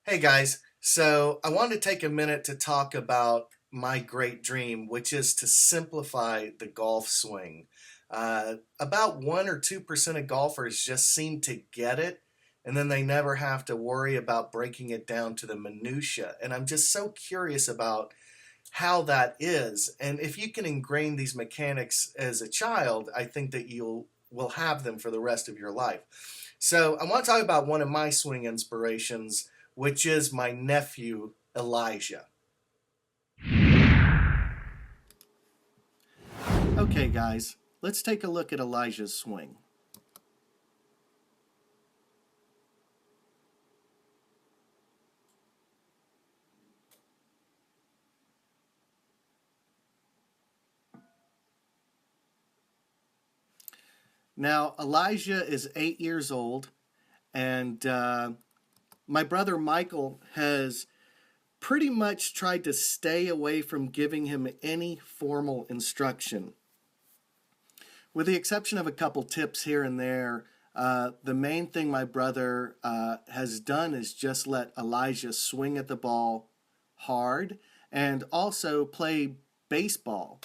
Hey guys, so I wanted to take a minute to talk about my great dream, which is to simplify the golf swing. About 1 or 2% of golfers just seem to get it, and then they never have to worry about breaking it down to the minutia. And I'm just so curious about how that is. And if you can ingrain these mechanics as a child, I think that you will have them for the rest of your life. So I want to talk about one of my swing inspirations, which is my nephew Elijah. Okay, guys, let's take a look at Elijah's swing. Now, Elijah is 8 years old, and my brother Michael has pretty much tried to stay away from giving him any formal instruction. With the exception of a couple tips here and there, the main thing my brother has done is just let Elijah swing at the ball hard and also play baseball.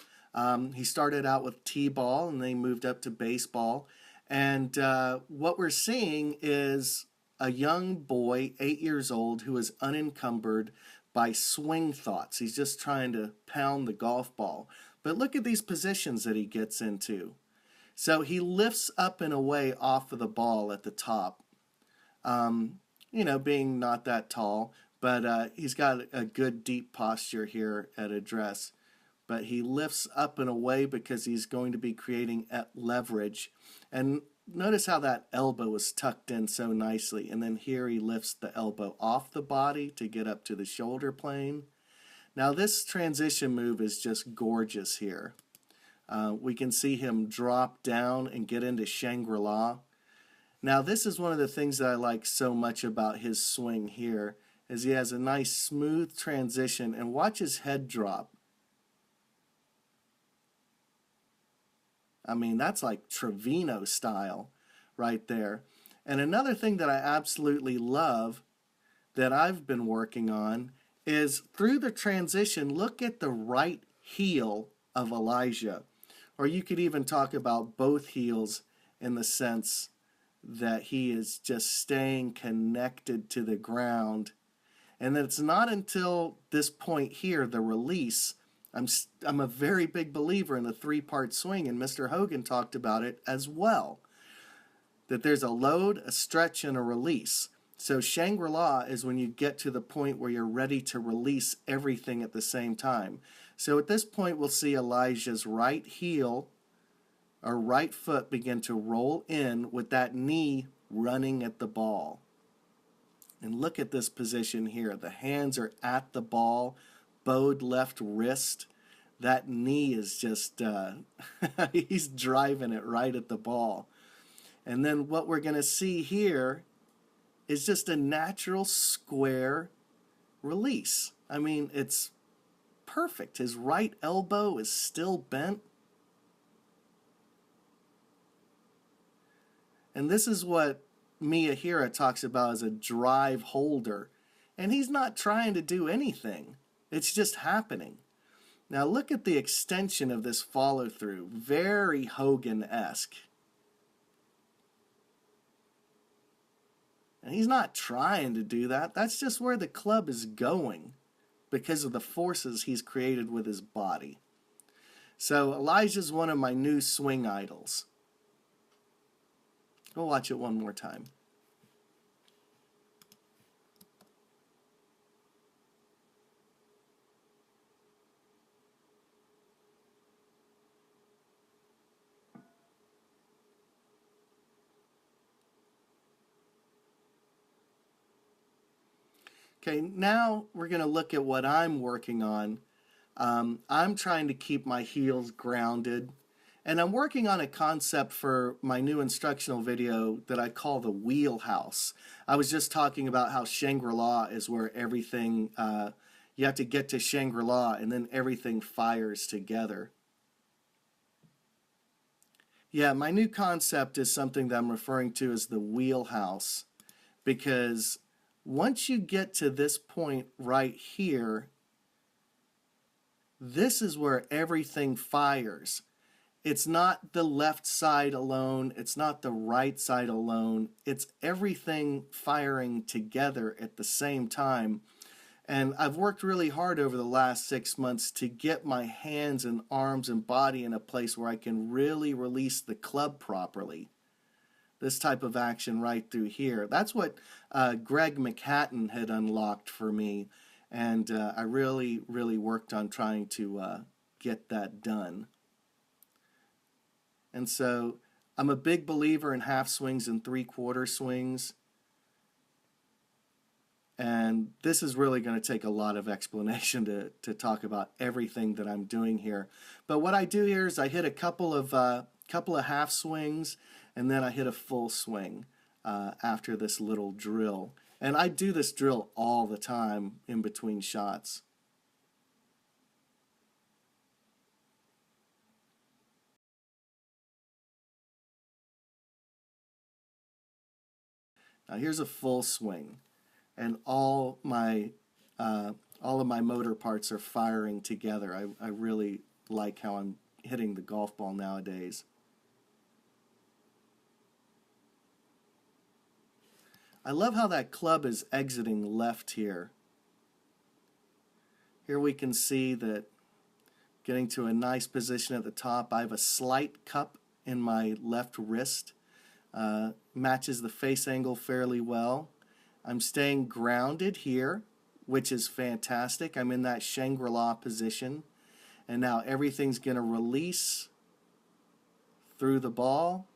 He started out with t-ball and they moved up to baseball. And what we're seeing is a young boy, 8 years old, who is unencumbered by swing thoughts. He's just trying to pound the golf ball. But look at these positions that he gets into. So he lifts up and away off of the ball at the top, being not that tall, but he's got a good deep posture here at address. But he lifts up and away because he's going to be creating leverage. And notice how that elbow is tucked in so nicely. And then here he lifts the elbow off the body to get up to the shoulder plane. Now this transition move is just gorgeous here. We can see him drop down and get into Shangri-La. Now this is one of the things that I like so much about his swing here, is he has a nice smooth transition, and watch his head drop. I mean, that's like Trevino style right there. And another thing that I absolutely love that I've been working on is through the transition, look at the right heel of Elijah. Or you could even talk about both heels in the sense that he is just staying connected to the ground. And it's not until this point here, the release. I'm a very big believer in the three-part swing, and Mr. Hogan talked about it as well. That there's a load, a stretch, and a release. So Shangri-La is when you get to the point where you're ready to release everything at the same time. So at this point, we'll see Elijah's right heel or right foot begin to roll in with that knee running at the ball. And look at this position here. The hands are at the ball, bowed left wrist. That knee is just, he's driving it right at the ball. And then what we're going to see here is just a natural square release. I mean, it's perfect. His right elbow is still bent. And this is what Miyahira talks about as a drive holder. And he's not trying to do anything. It's just happening. Now look at the extension of this follow through. Very Hogan-esque. And he's not trying to do that. That's just where the club is going because of the forces he's created with his body. So Elijah's one of my new swing idols. We'll watch it one more time. Okay, now we're going to look at what I'm working on. I'm trying to keep my heels grounded, and I'm working on a concept for my new instructional video that I call the wheelhouse. I was just talking about how Shangri-La is where everything, you have to get to Shangri-La and then everything fires together. Yeah, my new concept is something that I'm referring to as the wheelhouse, because once you get to this point right here, this is where everything fires. It's not the left side alone, it's not the right side alone, it's everything firing together at the same time. And I've worked really hard over the last 6 months to get my hands and arms and body in a place where I can really release the club properly. This type of action right through here. That's what Greg McHatton had unlocked for me. And I really, really worked on trying to get that done. And so I'm a big believer in half swings and three-quarter swings. And this is really going to take a lot of explanation to talk about everything that I'm doing here. But what I do here is I hit a couple of half swings, and then I hit a full swing after this little drill. And I do this drill all the time in between shots. Now here's a full swing, and all of my motor parts are firing together. I really like how I'm hitting the golf ball nowadays. I love how that club is exiting left here. Here we can see that getting to a nice position at the top. I have a slight cup in my left wrist. Matches the face angle fairly well. I'm staying grounded here, which is fantastic. I'm in that Shangri-La position. And now everything's going to release through the ball.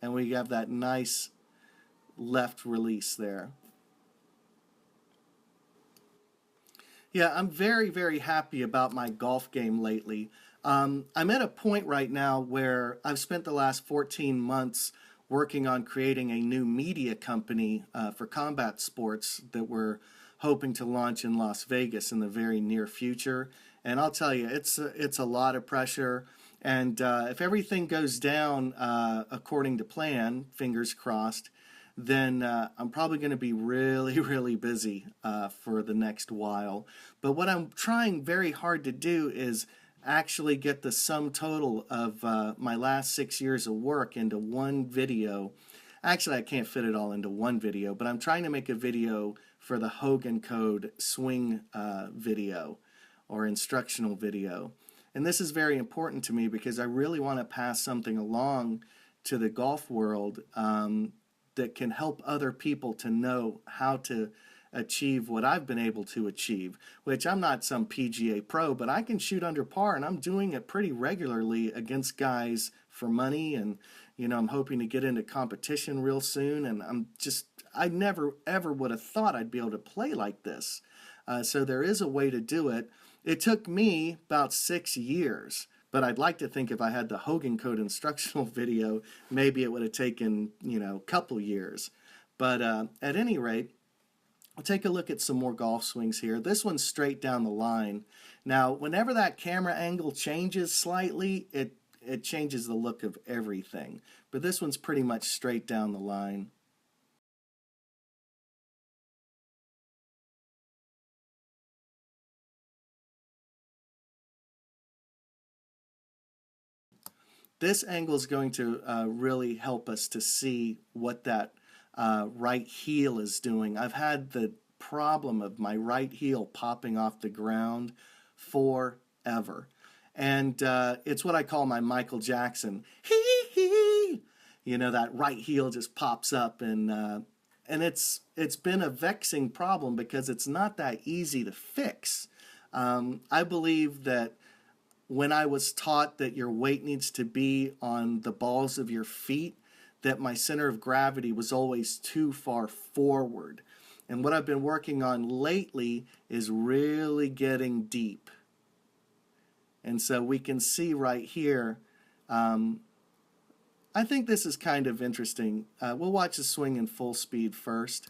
And we have that nice left release there. Yeah, I'm very, very happy about my golf game lately. I'm at a point right now where I've spent the last 14 months working on creating a new media company for combat sports that we're hoping to launch in Las Vegas in the very near future. And I'll tell you, it's a lot of pressure. And if everything goes down according to plan, fingers crossed, then I'm probably going to be really, really busy for the next while. But what I'm trying very hard to do is actually get the sum total of my last 6 years of work into one video. Actually, I can't fit it all into one video, but I'm trying to make a video for the Hogan Code swing video or instructional video. And this is very important to me because I really want to pass something along to the golf world that can help other people to know how to achieve what I've been able to achieve, which I'm not some PGA pro, but I can shoot under par, and I'm doing it pretty regularly against guys for money. And I'm hoping to get into competition real soon, and I never ever would have thought I'd be able to play like this. So there is a way to do it. It took me about 6 years, but I'd like to think if I had the Hogan Code instructional video, maybe it would have taken, a couple years. But at any rate, I'll take a look at some more golf swings here. This one's straight down the line. Now, whenever that camera angle changes slightly, it changes the look of everything. But this one's pretty much straight down the line. This angle is going to really help us to see what that right heel is doing. I've had the problem of my right heel popping off the ground forever. And it's what I call my Michael Jackson. Hee. That right heel just pops up, and it's been a vexing problem because it's not that easy to fix. I believe that when I was taught that your weight needs to be on the balls of your feet, that my center of gravity was always too far forward. And what I've been working on lately is really getting deep. And so we can see right here, I think this is kind of interesting. We'll watch the swing in full speed first.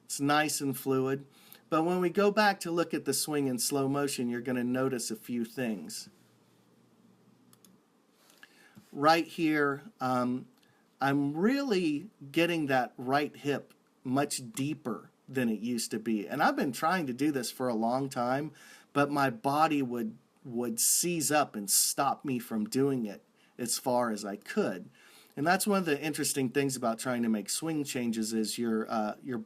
It's nice and fluid. But when we go back to look at the swing in slow motion, you're going to notice a few things. Right here, I'm really getting that right hip much deeper than it used to be. And I've been trying to do this for a long time, but my body would seize up and stop me from doing it as far as I could. And that's one of the interesting things about trying to make swing changes is your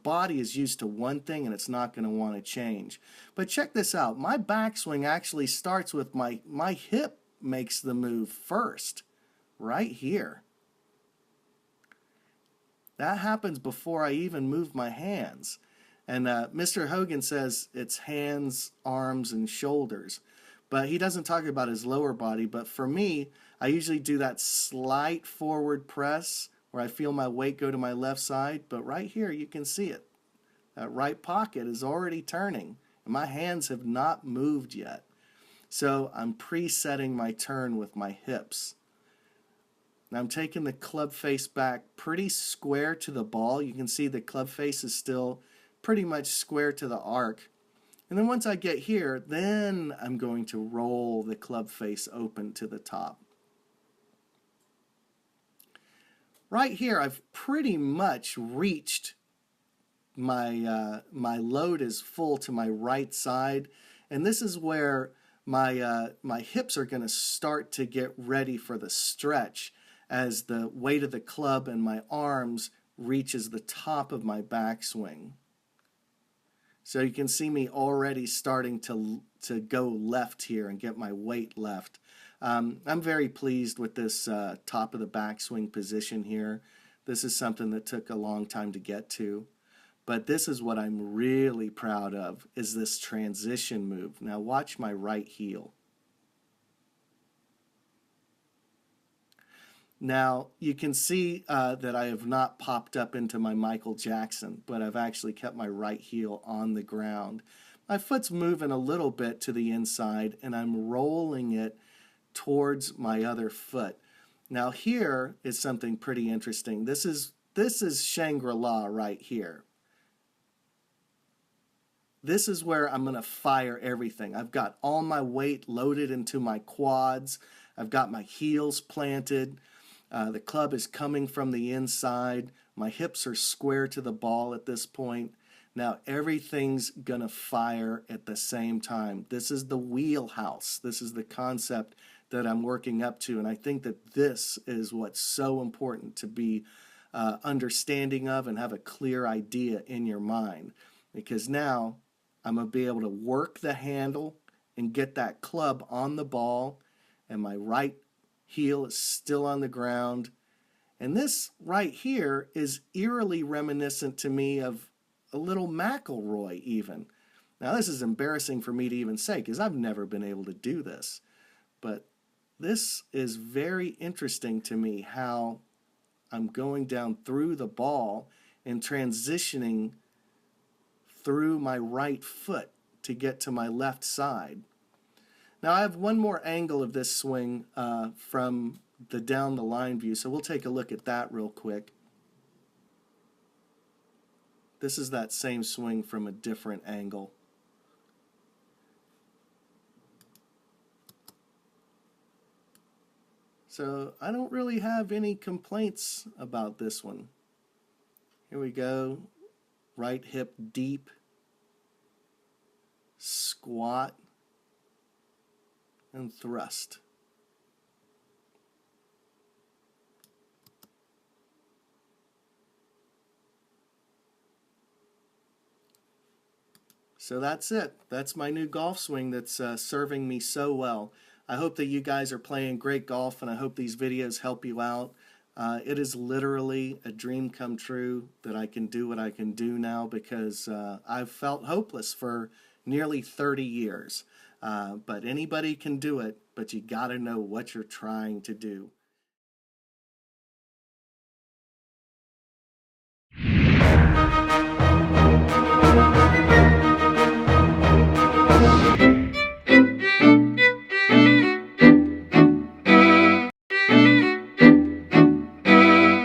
body is used to one thing and it's not going to want to change. But check this out. My backswing actually starts with my hip makes the move first, right here. That happens before I even move my hands. And Mr. Hogan says it's hands, arms, and shoulders. But he doesn't talk about his lower body. But for me, I usually do that slight forward press where I feel my weight go to my left side. But right here, you can see it. That right pocket is already turning. And my hands have not moved yet. So I'm presetting my turn with my hips. Now I'm taking the club face back pretty square to the ball. You can see the club face is still pretty much square to the arc. And then once I get here, then I'm going to roll the club face open to the top. Right here, I've pretty much reached my load is full to my right side. And this is where my hips are going to start to get ready for the stretch as the weight of the club and my arms reaches the top of my backswing. So you can see me already starting to go left here and get my weight left. I'm very pleased with this top of the backswing position here. This is something that took a long time to get to. But this is what I'm really proud of, is this transition move. Now watch my right heel. Now, you can see that I have not popped up into my Michael Jackson, but I've actually kept my right heel on the ground. My foot's moving a little bit to the inside, and I'm rolling it towards my other foot. Now, here is something pretty interesting. This is Shangri-La right here. This is where I'm going to fire everything. I've got all my weight loaded into my quads. I've got my heels planted. The club is coming from the inside. My hips are square to the ball at this point. Now everything's going to fire at the same time. This is the wheelhouse. This is the concept that I'm working up to. And I think that this is what's so important to be understanding of and have a clear idea in your mind. Because now I'm going to be able to work the handle and get that club on the ball, and my right heel is still on the ground. And this right here is eerily reminiscent to me of a little McElroy even. Now this is embarrassing for me to even say because I've never been able to do this. But this is very interesting to me how I'm going down through the ball and transitioning through my right foot to get to my left side. Now I have one more angle of this swing from the down the line view, so we'll take a look at that real quick. This is that same swing from a different angle. So I don't really have any complaints about this one. Here we go. Right hip deep. Squat. And thrust. So that's it. That's my new golf swing that's serving me so well. I hope that you guys are playing great golf, and I hope these videos help you out. It is literally a dream come true that I can do what I can do now because I've felt hopeless for nearly 30 years. But anybody can do it, but you got to know what you're trying to do.